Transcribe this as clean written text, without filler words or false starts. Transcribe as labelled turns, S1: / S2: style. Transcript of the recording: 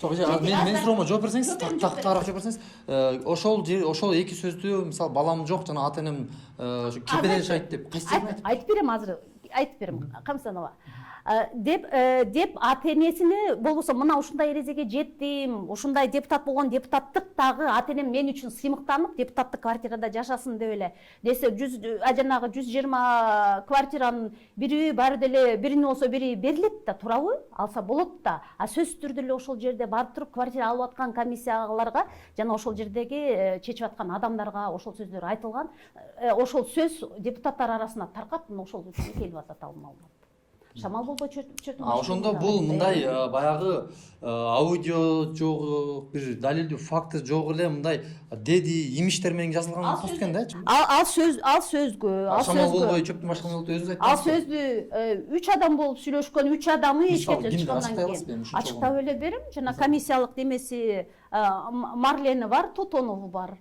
S1: Жок, мен суроомо жооп берсеңиз, тактараак жооп берсеңиз, ошол эки сөздү, мисалы балам жок жана ата энем кепеден жашайт деп кайсы жерде
S2: айтып берем азыр, айтып берем, Камсанова. Деп ата энесини болбосо мына ушундай эрежеге жеттим, ушундай депутат болгон депутаттыктагы ата энем мен үчүн сыймыктанып депутаттык квартирада жашасын деп эле десе, жанагы 120 квартиранын бири баары деле бирини болсо бири берилет да, туурабы? Алса болот да. А сөзсүз түрдө эле ошол жерде барып туруп квартира алып аткан комиссияларга жана ошол жердеги чечип аткан адамдарга ошол сөздөр айтылган. Ошол сөз депутаттар арасына таркап, ошол үчүн келип атат ал маалымат. Шамал болбой чөтүн.
S1: Ошондо бул мындай баягы аудио жок, бир далилдүү факты жок эле мындай деди имиштер менен жазылган пост экен да.
S2: Ал сөзгө,
S1: Шамал болбой чөптүн башка жолдо өзүңүз айттыңыз.
S2: Ал сөздү 3 адам болуп сүйлөшкөн, 3 адамы эчкече чыккандан кийин ачыктап эле берем. Жана комиссиялык демеси Марлени бар, Тотонову бар.